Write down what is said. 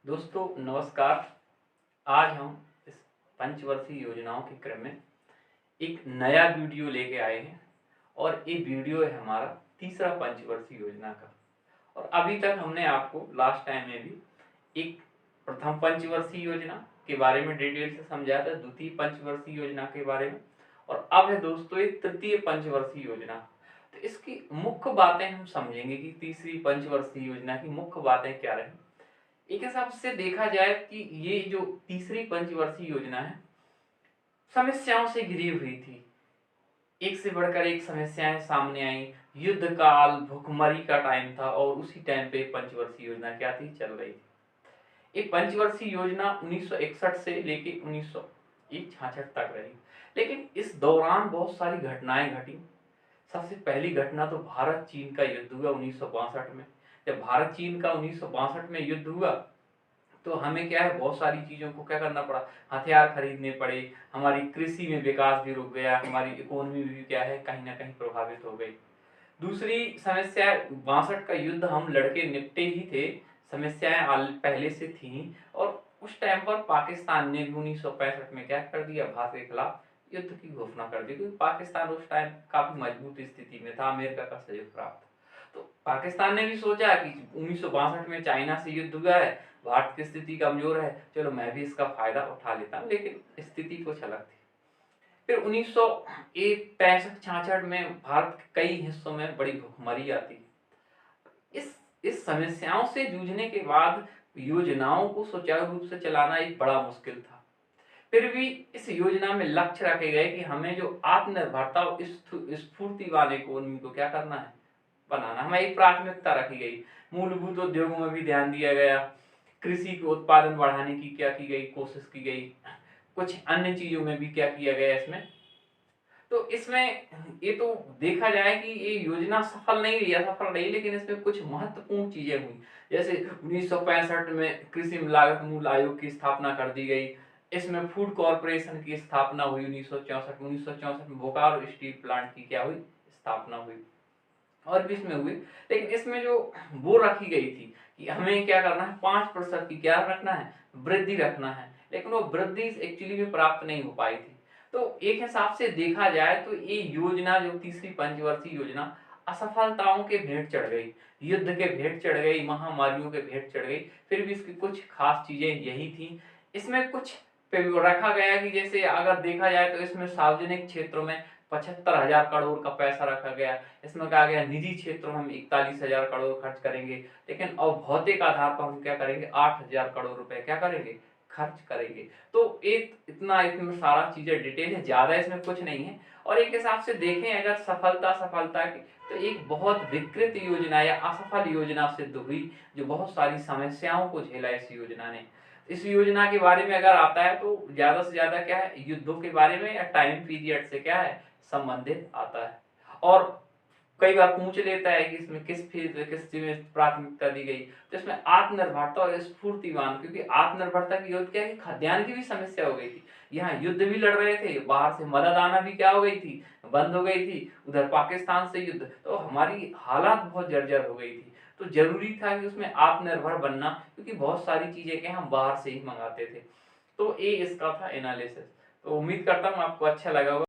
दोस्तों नमस्कार। आज हम इस पंचवर्षीय योजनाओं के क्रम में एक नया वीडियो लेके आए हैं और ये वीडियो है हमारा तीसरा पंचवर्षीय योजना का। और अभी तक हमने आपको लास्ट टाइम में भी एक प्रथम पंचवर्षीय योजना के बारे में डिटेल से समझाया था, द्वितीय पंचवर्षीय योजना के बारे में, और अब है दोस्तों एक तृतीय पंचवर्षीय योजना। तो इसकी मुख्य बातें हम समझेंगे कि तीसरी पंचवर्षीय योजना की मुख्य बातें क्या रही। एक हिसाब से देखा जाए कि ये जो तीसरी पंचवर्षीय योजना है समस्याओं से घिरी हुई थी। एक से बढ़कर एक समस्याएं सामने आई। युद्ध काल, भुखमरी का टाइम था और उसी टाइम पे पंचवर्षीय योजना क्या थी, चल रही थी। एक पंचवर्षीय योजना 1961 से लेके 1966 तक रही, लेकिन इस दौरान बहुत सारी घटनाएं घटी। सबसे पहली घटना तो भारत चीन का युद्ध हुआ 1962 में। जब भारत चीन का 1962 में युद्ध हुआ तो हमें क्या है, बहुत सारी चीज़ों को क्या करना पड़ा, हथियार खरीदने पड़े। हमारी कृषि में विकास भी रुक गया, हमारी इकोनॉमी भी क्या है कहीं ना कहीं प्रभावित हो गई। दूसरी समस्या, 62 का युद्ध हम लड़के निपटे ही थे, समस्याएं पहले से थी। और उस टाइम पर पाकिस्तान ने भी 1965 में क्या कर दिया, भारत के खिलाफ युद्ध की घोषणा कर दी, क्योंकि पाकिस्तान उस टाइम काफी मजबूत स्थिति में था, अमेरिका का सहयोग प्राप्त। तो पाकिस्तान ने भी सोचा कि 1962 में चाइना से युद्ध हुआ है, भारत की स्थिति कमजोर है, चलो मैं भी इसका फायदा उठा लेता हूँ, लेकिन स्थिति कुछ अलग थी। फिर 1965-66 में भारत के कई हिस्सों में बड़ी भुखमरी आती। इस समस्याओं से जूझने के बाद योजनाओं को सुचारू रूप से चलाना एक बड़ा मुश्किल था। फिर भी इस योजना में लक्ष्य रखे गए कि हमें जो आत्मनिर्भरता और स्फूर्तिवान इकोनॉमी को क्या करना है, बनाना। हमें एक प्राथमिकता रखी गई। मूलभूत उद्योगों में भी ध्यान दिया गया, कृषि के उत्पादन बढ़ाने की क्या की गई, कोशिश की गई, कुछ अन्य चीजों में भी क्या किया गया इसमें। तो इसमें ये तो देखा जाए कि ये योजना सफल नहीं रही, असफल रही, लेकिन इसमें कुछ महत्वपूर्ण चीजें हुई। जैसे 1965 में कृषि लागत मूल्य आयोग की स्थापना कर दी गई। इसमें फूड कॉर्पोरेशन की स्थापना हुई 1964 में बोकारो स्टील प्लांट की क्या हुई, स्थापना हुई। और भी इसमें हुई, लेकिन इसमें जो वो रखी गई थी कि हमें क्या करना है, 5% की क्या रखना है, वृद्धि रखना है, लेकिन वो वृद्धि एक्चुअली में प्राप्त नहीं हो पाई थी। तो एक हिसाब से देखा जाए तो ये योजना, जो तीसरी पंचवर्षीय योजना, असफलताओं के भेंट चढ़ गई, युद्ध के भेंट चढ़ गई, महामारियों के भेंट चढ़ गई। फिर भी इसकी कुछ खास चीजें यही थी। इसमें कुछ रखा गया कि जैसे अगर देखा जाए तो इसमें सार्वजनिक क्षेत्रों में 75,000 करोड़ का पैसा रखा गया। इसमें कहा गया निजी क्षेत्रों में हम 41,000 करोड़ खर्च करेंगे, लेकिन अब भौतिक आधार पर हम क्या करेंगे, 8,000 करोड़ रुपए क्या करेंगे, खर्च करेंगे। तो एक इतना इसमें सारा चीजें डिटेल है, ज्यादा इसमें कुछ नहीं है। और एक हिसाब से देखें अगर सफलता की, तो एक बहुत विकृत योजना या असफल योजना सिद्ध हुई, जो बहुत सारी समस्याओं को झेला इस योजना ने। इस योजना के बारे में अगर आता है तो ज्यादा से ज्यादा क्या है, युद्धों के बारे में या टाइम पीरियड से क्या है संबंधित आता है। और कई बार पूछ लेता है कि इसमें किस चीज में प्राथमिकता दी गई, तो इसमें आत्मनिर्भरता और स्फूर्तिवान, क्योंकि आत्मनिर्भरता की युद्ध क्या है, खाद्यान्न की भी समस्या हो गई थी। यहाँ युद्ध भी लड़ रहे थे, बाहर से मदद आना भी क्या हो गई थी, बंद हो गई थी, उधर पाकिस्तान से युद्ध, तो हमारी हालात बहुत जर्जर हो गई थी। तो जरूरी था कि उसमें आत्मनिर्भर बनना, क्योंकि बहुत सारी चीजें के हम बाहर से ही मंगाते थे। तो ये इसका था एनालिसिस। तो उम्मीद करता हूँ आपको अच्छा लगा होगा।